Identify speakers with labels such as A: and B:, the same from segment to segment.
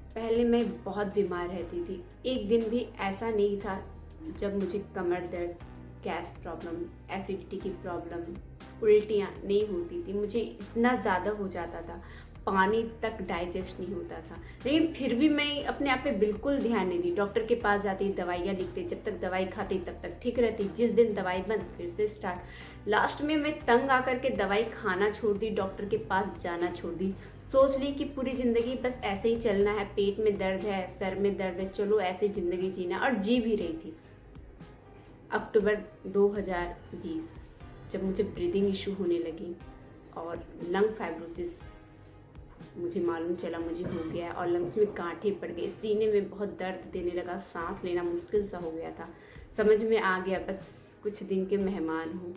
A: पहले मैं बहुत बीमार रहती थी। एक दिन भी ऐसा नहीं था जब मुझे कमर दर्द, गैस प्रॉब्लम, एसिडिटी की प्रॉब्लम, उल्टियाँ नहीं होती थी। मुझे इतना ज़्यादा हो जाता था, पानी तक डाइजेस्ट नहीं होता था। लेकिन फिर भी मैं अपने आप पे बिल्कुल ध्यान नहीं दी। डॉक्टर के पास जाती, दवाइयाँ लिखते, जब तक दवाई खाती तब तक ठीक रहती। जिस दिन दवाई बंद, फिर से स्टार्ट। लास्ट में मैं तंग आकर के दवाई खाना छोड़ दी, डॉक्टर के पास जाना छोड़ दी। सोच ली कि पूरी ज़िंदगी बस ऐसे ही चलना है, पेट में दर्द है, सर में दर्द है, चलो ऐसे ज़िंदगी जीना, और जी भी रही थी। अक्टूबर 2020 जब मुझे ब्रीदिंग इशू होने लगी और लंग फाइब्रोसिस मुझे मालूम चला मुझे हो गया, और लंग्स में गांठें पड़ गई, सीने में बहुत दर्द देने लगा, सांस लेना मुश्किल सा हो गया था। समझ में आ गया बस कुछ दिन के मेहमान हूँ।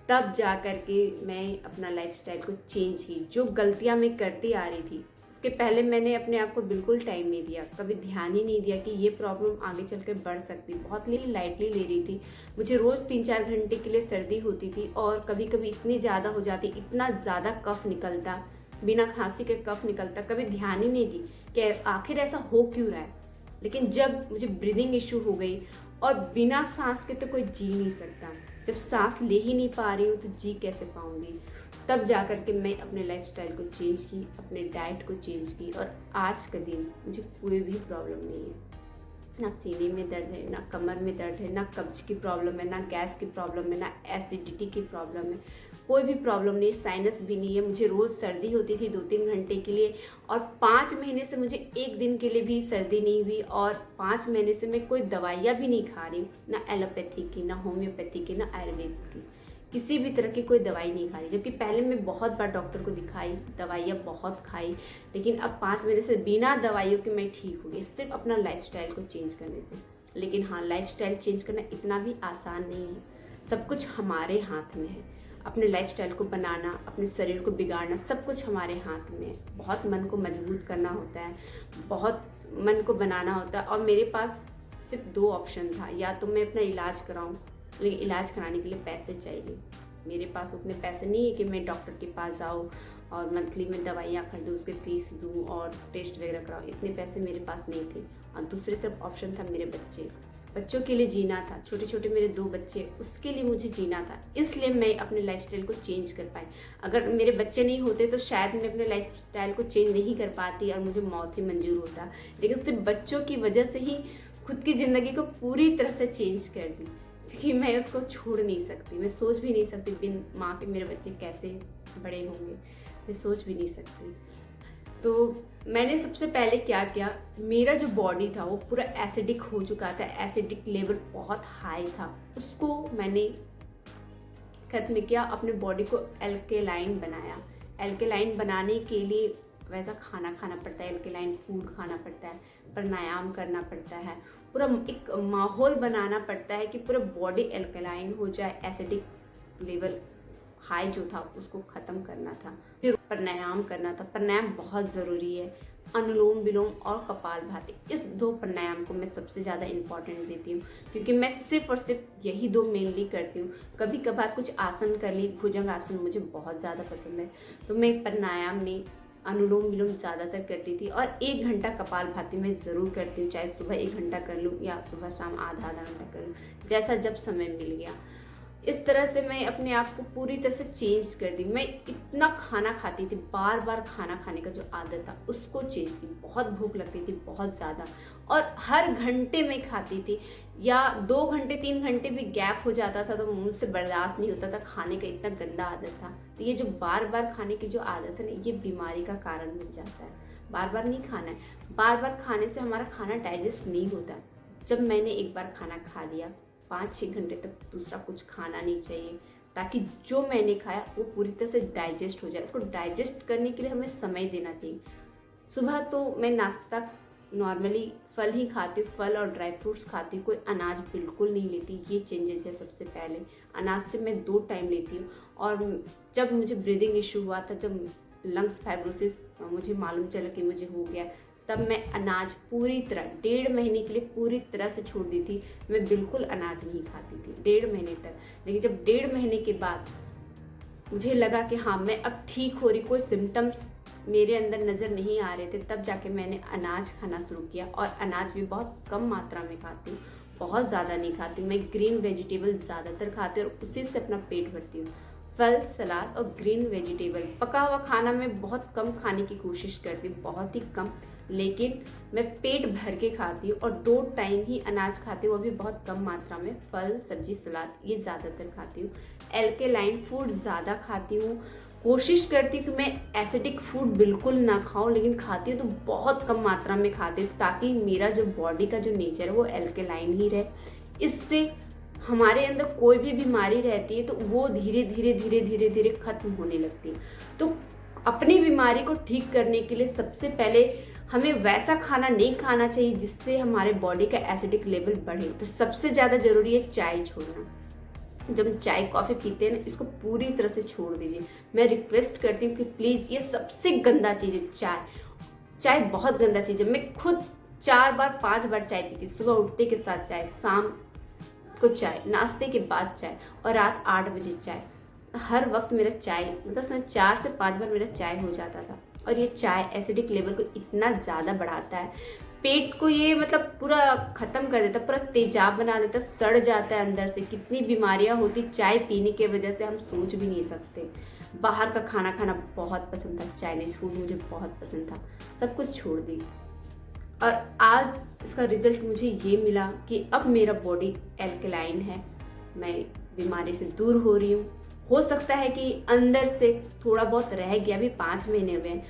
A: तब जा कर के मैं अपना लाइफस्टाइल को चेंज की। जो गलतियाँ मैं करती आ रही थी, उसके पहले मैंने अपने आप को बिल्कुल टाइम नहीं दिया, कभी ध्यान ही नहीं दिया कि ये प्रॉब्लम आगे चलकर बढ़ सकती। बहुत लाइटली ले रही थी। मुझे रोज़ 3-4 घंटे के लिए सर्दी होती थी, और कभी कभी इतनी ज़्यादा हो जाती, इतना ज़्यादा कफ निकलता, बिना खांसी के कफ निकलता। कभी ध्यान ही नहीं दी कि आखिर ऐसा हो क्यों रहा है। लेकिन जब मुझे ब्रीदिंग इशू हो गई, और बिना सांस के तो कोई जी नहीं सकता, जब सांस ले ही नहीं पा रही हूँ तो जी कैसे पाऊँगी। तब जा कर के मैं अपने लाइफस्टाइल को चेंज की, अपने डाइट को चेंज की, और आज का दिन मुझे कोई भी प्रॉब्लम नहीं है। ना सीने में दर्द है, ना कमर में दर्द है, ना कब्ज की प्रॉब्लम है, ना गैस की प्रॉब्लम है, ना एसिडिटी की प्रॉब्लम है। कोई भी प्रॉब्लम नहीं है, साइनस भी नहीं है। मुझे रोज़ सर्दी होती थी 2-3 घंटे के लिए, और 5 महीने से मुझे एक दिन के लिए भी सर्दी नहीं हुई, और 5 महीने से मैं कोई दवाइयाँ भी नहीं खा रही हूँ, ना एलोपैथी की, ना होम्योपैथी की, ना आयुर्वेद की। किसी भी तरह की कोई दवाई नहीं खा रही। जबकि पहले मैं बहुत बार डॉक्टर को दिखाई, दवाइयाँ बहुत खाई, लेकिन अब 5 महीने से बिना दवाइयों के मैं ठीक हो गई, सिर्फ अपना लाइफस्टाइल को चेंज करने से। लेकिन हाँ, लाइफस्टाइल चेंज करना इतना भी आसान नहीं है। सब कुछ हमारे हाथ में है। अपने लाइफस्टाइल को बनाना, अपने शरीर को बिगाड़ना, सब कुछ हमारे हाथ में है। बहुत मन को मजबूत करना होता है, बहुत मन को बनाना होता है। और मेरे पास सिर्फ 2 ऑप्शन था, या तो मैं अपना इलाज कराऊं, लेकिन इलाज कराने के लिए पैसे चाहिए। मेरे पास उतने पैसे नहीं है कि मैं डॉक्टर के पास जाऊँ और मंथली में दवाइयाँ खरीदूँ, उसके फीस दूँ और टेस्ट वगैरह कराऊँ। इतने पैसे मेरे पास नहीं थे। और दूसरी तरफ ऑप्शन था मेरे बच्चों के लिए जीना था। छोटे छोटे मेरे 2 बच्चे, उसके लिए मुझे जीना था। इसलिए मैं अपने लाइफस्टाइल को चेंज कर पाई। अगर मेरे बच्चे नहीं होते तो शायद मैं अपने लाइफस्टाइल को चेंज नहीं कर पाती और मुझे मौत ही मंजूर होता। लेकिन सिर्फ बच्चों की वजह से ही खुद की ज़िंदगी को पूरी तरह से चेंज कर दी, क्योंकि मैं उसको छोड़ नहीं सकती। मैं सोच भी नहीं सकती बिन माँ के मेरे बच्चे कैसे बड़े होंगे, मैं सोच भी नहीं सकती। तो मैंने सबसे पहले क्या किया, मेरा जो बॉडी था वो पूरा एसिडिक हो चुका था, एसिडिक लेवल बहुत हाई था, उसको मैंने खत्म किया। अपने बॉडी को एल्केलाइन बनाया। एल्केलाइन बनाने के लिए वैसा खाना खाना पड़ता है, एल्केलाइन फूड खाना पड़ता है, प्राणायाम करना पड़ता है, पूरा एक माहौल बनाना पड़ता है कि पूरा बॉडी एल्केलाइन हो जाए। एसिडिक लेवल हाई जो था उसको ख़त्म करना था, फिर प्राणायाम करना था। प्राणायाम बहुत ज़रूरी है। अनुलोम विलोम और कपालभाति, इस 2 प्राणायाम को मैं सबसे ज़्यादा इम्पॉर्टेंट देती हूँ, क्योंकि मैं सिर्फ और सिर्फ यही 2 मेनली करती हूँ। कभी कभार कुछ आसन कर ली, भुजंग आसन मुझे बहुत ज़्यादा पसंद है, तो मैं प्राणायाम में अनुलोम विलोम ज़्यादातर करती थी। और 1 घंटा कपालभाति मैं ज़रूर करती हूँ, चाहे सुबह 1 घंटा कर लूँ या सुबह शाम आधा घंटा कर लूँ, जैसा जब समय मिल गया। इस तरह से मैं अपने आप को पूरी तरह से चेंज कर दी। मैं इतना खाना खाती थी, बार बार खाना खाने का जो आदत था उसको चेंज की। बहुत भूख लगती थी, बहुत ज़्यादा, और हर घंटे में खाती थी, या 2 घंटे 3 घंटे भी गैप हो जाता था तो मुझसे बर्दाश्त नहीं होता था। खाने का इतना गंदा आदत था। तो ये जो बार बार खाने की जो आदत है ना, ये बीमारी का कारण बन जाता है। बार बार नहीं खाना है। बार बार खाने से हमारा खाना डाइजेस्ट नहीं होता। जब मैंने एक बार खाना खा लिया, 5-6 घंटे तक दूसरा कुछ खाना नहीं चाहिए, ताकि जो मैंने खाया वो पूरी तरह से डाइजेस्ट हो जाए। उसको डाइजेस्ट करने के लिए हमें समय देना चाहिए। सुबह तो मैं नाश्ता नॉर्मली फल ही खाती हूँ, फल और ड्राई फ्रूट्स खाती हूँ, कोई अनाज बिल्कुल नहीं लेती। ये चेंजेस है सबसे पहले। अनाज से मैं 2 टाइम लेती हूँ। और जब मुझे ब्रीदिंग इशू हुआ था, जब लंग्स फाइब्रोसिस मुझे मालूम चला कि मुझे हो गया, तब मैं अनाज पूरी तरह 1.5 महीने के लिए पूरी तरह से छोड़ दी थी। मैं बिल्कुल अनाज नहीं खाती थी 1.5 महीने तक। लेकिन जब 1.5 महीने के बाद मुझे लगा कि हाँ, मैं अब ठीक हो रही, कोई सिम्टम्स मेरे अंदर नज़र नहीं आ रहे थे, तब जाके मैंने अनाज खाना शुरू किया। और अनाज भी बहुत कम मात्रा में खाती हूँ, बहुत ज़्यादा नहीं खाती। मैं ग्रीन वेजिटेबल ज़्यादातर खाती हूँ और उसी से अपना पेट भरती हूँ। फल, सलाद और ग्रीन वेजिटेबल। पका हुआ खाना मैं बहुत कम खाने की कोशिश करती हूँ, बहुत ही कम, लेकिन मैं पेट भर के खाती हूँ। और 2 टाइम ही अनाज खाती हूँ, वो भी बहुत कम मात्रा में। फल, सब्जी, सलाद ये ज़्यादातर खाती हूँ। एल्केलाइन फूड ज़्यादा खाती हूँ। कोशिश करती हूँ कि मैं एसिडिक फूड बिल्कुल ना खाऊं, लेकिन खाती हूँ तो बहुत कम मात्रा में खाती हूँ, ताकि मेरा जो बॉडी का जो नेचर है वो एल्केलाइन ही रहे। इससे हमारे अंदर कोई भी बीमारी रहती है तो वो धीरे धीरे धीरे धीरे धीरे खत्म होने लगती है। तो अपनी बीमारी को ठीक करने के लिए सबसे पहले हमें वैसा खाना नहीं खाना चाहिए जिससे हमारे बॉडी का एसिडिक लेवल बढ़े। तो सबसे ज़्यादा ज़रूरी है चाय छोड़ना। जब हम चाय कॉफ़ी पीते हैं ना, इसको पूरी तरह से छोड़ दीजिए। मैं रिक्वेस्ट करती हूँ कि प्लीज़, ये सबसे गंदा चीज़ है चाय। चाय बहुत गंदा चीज़ है। मैं खुद 4 बार 5 बार चाय पीती। सुबह उठते के साथ चाय, शाम को चाय, नाश्ते के बाद चाय और रात 8 बजे चाय। हर वक्त मेरा चाय, मतलब 4 से 5 बार मेरा चाय हो जाता था। और ये चाय एसिडिक लेवल को इतना ज़्यादा बढ़ाता है, पेट को ये मतलब पूरा ख़त्म कर देता है, पूरा तेजाब बना देता है, सड़ जाता है अंदर से। कितनी बीमारियां होती चाय पीने की वजह से, हम सोच भी नहीं सकते। बाहर का खाना खाना बहुत पसंद था, चाइनीज़ फूड मुझे बहुत पसंद था, सब कुछ छोड़ दी। और आज इसका रिजल्ट मुझे ये मिला कि अब मेरा बॉडी एल्कलाइन है, मैं बीमारी से दूर हो रही हूँ। हो सकता है कि अंदर से थोड़ा बहुत रह गया, अभी 5 महीने हुए हैं,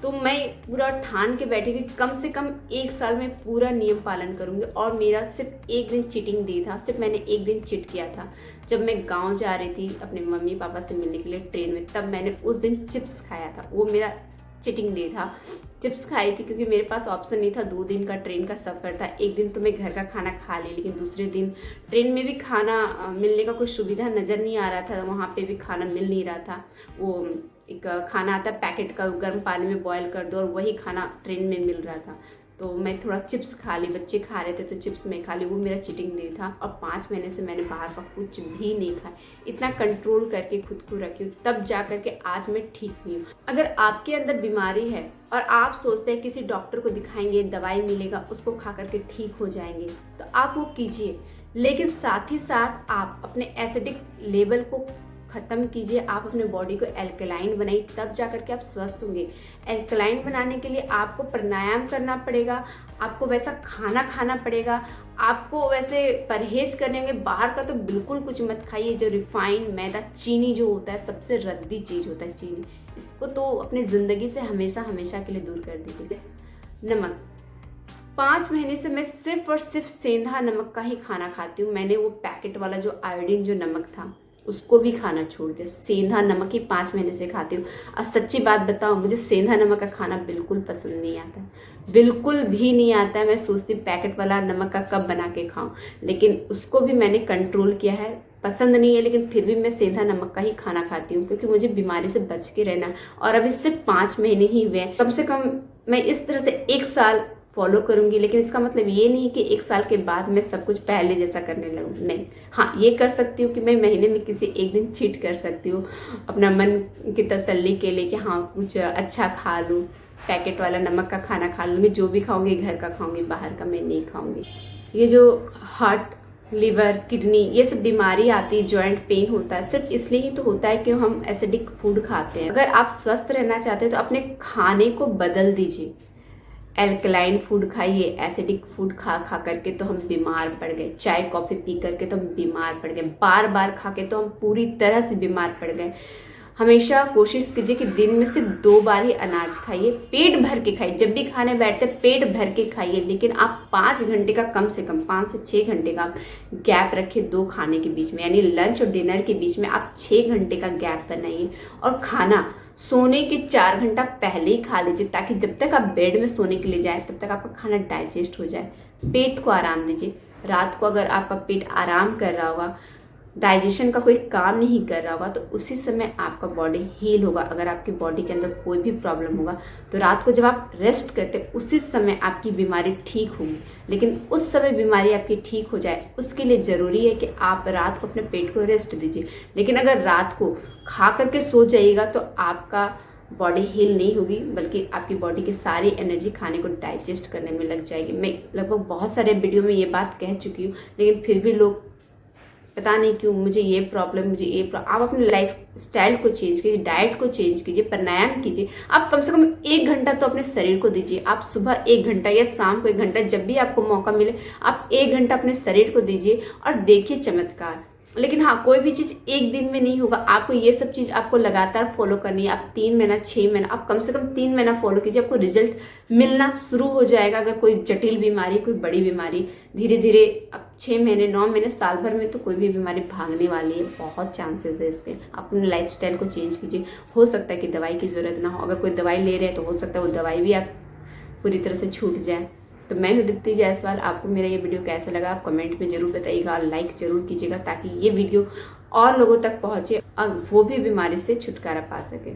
A: तो मैं पूरा ठान के बैठी कि कम से कम 1 साल में पूरा नियम पालन करूँगी। और मेरा सिर्फ 1 दिन चीटिंग डे था, सिर्फ मैंने 1 दिन चीट किया था। जब मैं गांव जा रही थी अपने मम्मी पापा से मिलने के लिए ट्रेन में, तब मैंने उस दिन चिप्स खाया था, वो मेरा चीटिंग डे था। चिप्स खाई थी क्योंकि मेरे पास ऑप्शन नहीं था, 2 दिन का ट्रेन का सफ़र था। एक दिन तो मैं घर का खाना खा ली, लेकिन दूसरे दिन ट्रेन में भी खाना मिलने का कोई सुविधा नज़र नहीं आ रहा था, वहाँ पे भी खाना मिल नहीं रहा था। वो एक खाना आता है पैकेट का, गर्म पानी में बॉईल कर दो, और वही खाना ट्रेन में मिल रहा था। तो मैं थोड़ा चिप्स खा ली, बच्चे खा रहे थे तो चिप्स मैं खा ली, वो मेरा चीटिंग डे था। और 5 महीने से मैंने बाहर का कुछ भी नहीं खाया, इतना कंट्रोल करके खुद को रखी हूँ, तब जा करके आज मैं ठीक हुई हूँ। अगर आपके अंदर बीमारी है और आप सोचते हैं किसी डॉक्टर को दिखाएंगे, दवाई मिलेगा, उसको खा करके ठीक हो जाएंगे, तो आप वो कीजिए, लेकिन साथ ही साथ आप अपने एसिडिक लेवल को ख़त्म कीजिए। आप अपने बॉडी को एल्कलाइन बनाइए, तब जा कर के आप स्वस्थ होंगे। एल्कलाइन बनाने के लिए आपको प्राणायाम करना पड़ेगा, आपको वैसा खाना खाना पड़ेगा, आपको वैसे परहेज करने होंगे। बाहर का तो बिल्कुल कुछ मत खाइए, जो रिफाइंड मैदा, चीनी जो होता है, सबसे रद्दी चीज़ होता है चीनी, इसको तो अपनी ज़िंदगी से हमेशा हमेशा के लिए दूर कर दीजिए। नमक, 5 महीने से मैं सिर्फ और सिर्फ सेंधा नमक का ही खाना खाती हूँ। मैंने वो पैकेट वाला जो आयोडीन जो नमक था उसको भी खाना छोड़ दिया, सेंधा नमक ही 5 महीने से खाती हूँ। और सच्ची बात बताऊँ, मुझे सेंधा नमक का खाना बिल्कुल पसंद नहीं आता, बिल्कुल भी नहीं आता है। मैं सोचती हूँ पैकेट वाला नमक का कब बना के खाऊं, लेकिन उसको भी मैंने कंट्रोल किया है, पसंद नहीं है, लेकिन फिर भी मैं सेंधा नमक का ही खाना खाती हूँ, क्योंकि मुझे बीमारी से बच के रहना। और अभी सिर्फ 5 महीने ही हुए हैं, कम से कम मैं इस तरह से 1 साल फॉलो करूंगी। लेकिन इसका मतलब ये नहीं कि 1 साल के बाद मैं सब कुछ पहले जैसा करने लगूँ, नहीं। हाँ, ये कर सकती हूँ कि मैं महीने में किसी एक दिन चीट कर सकती हूँ, अपना मन की तसल्ली के लिए, कि हाँ कुछ अच्छा खा लूँ, पैकेट वाला नमक का खाना खा लूँगी, जो भी खाऊंगी घर का खाऊंगी, बाहर का मैं नहीं खाऊंगी। ये जो हार्ट, लिवर, किडनी, ये सब बीमारी आती है, जॉइंट पेन होता है, सिर्फ इसलिए ही तो होता है कि हम एसिडिक फूड खाते हैं। अगर आप स्वस्थ रहना चाहते हैं तो अपने खाने को बदल दीजिए, एल्कलाइन फूड खाइए। एसिडिक फूड खा खा करके तो हम बीमार पड़ गए, चाय कॉफ़ी पी करके तो हम बीमार पड़ गए, बार बार खा के तो हम पूरी तरह से बीमार पड़ गए। हमेशा कोशिश कीजिए कि दिन में सिर्फ 2 बार ही अनाज खाइए, पेट भर के खाइए। जब भी खाने बैठते पेट भर के खाइए, लेकिन आप 5 घंटे का, कम से कम 5 से 6 घंटे का गैप रखिए 2 खाने के बीच में, यानी लंच और डिनर के बीच में आप 6 घंटे का गैप बनाइए। और खाना सोने के 4 घंटा पहले ही खा लीजिए, ताकि जब तक आप बेड में सोने के लिए जाए तब तक आपका खाना डाइजेस्ट हो जाए। पेट को आराम दीजिए। रात को अगर आपका पेट आराम कर रहा होगा, डाइजेशन का कोई काम नहीं कर रहा होगा, तो उसी समय आपका बॉडी हील होगा। अगर आपकी बॉडी के अंदर कोई भी प्रॉब्लम होगा तो रात को जब आप रेस्ट करते उसी समय आपकी बीमारी ठीक होगी। लेकिन उस समय बीमारी आपकी ठीक हो जाए, उसके लिए ज़रूरी है कि आप रात को अपने पेट को रेस्ट दीजिए। लेकिन अगर रात को खा करके सो जाइएगा तो आपका बॉडी हील नहीं होगी, बल्कि आपकी बॉडी की सारी एनर्जी खाने को डाइजेस्ट करने में लग जाएगी। मैं लगभग बहुत सारे वीडियो में ये बात कह चुकी हूँ, लेकिन फिर भी लोग पता नहीं क्यों मुझे ये प्रॉब्लम, आप अपने लाइफ स्टाइल को चेंज कीजिए, डाइट को चेंज कीजिए, प्राणायाम कीजिए। आप कम से कम 1 घंटा तो अपने शरीर को दीजिए। आप सुबह 1 घंटा या शाम को 1 घंटा, जब भी आपको मौका मिले आप 1 घंटा अपने शरीर को दीजिए और देखिए चमत्कार। लेकिन हाँ, कोई भी चीज़ एक दिन में नहीं होगा। आपको ये सब चीज़ आपको लगातार फॉलो करनी है। आप 3 महीना 6 महीना, आप कम से कम 3 महीना फॉलो कीजिए, आपको रिजल्ट मिलना शुरू हो जाएगा। अगर कोई जटिल बीमारी, कोई बड़ी बीमारी, धीरे धीरे अब 6 महीने 9 महीने साल भर में तो कोई भी बीमारी भागने वाली है, बहुत चांसेस है इसके। अपने लाइफस्टाइल को चेंज कीजिए। हो सकता है कि दवाई की ज़रूरत ना हो। अगर कोई दवाई ले रहे हैं तो हो सकता है वो दवाई भी आप पूरी तरह से छूट जाए। तो मैं हूँ दीप्ति जायसवाल। आपको मेरा ये वीडियो कैसा लगा आप कमेंट में ज़रूर बताइएगा और लाइक ज़रूर कीजिएगा, ताकि ये वीडियो और लोगों तक पहुँचे और वो भी बीमारी से छुटकारा पा सके।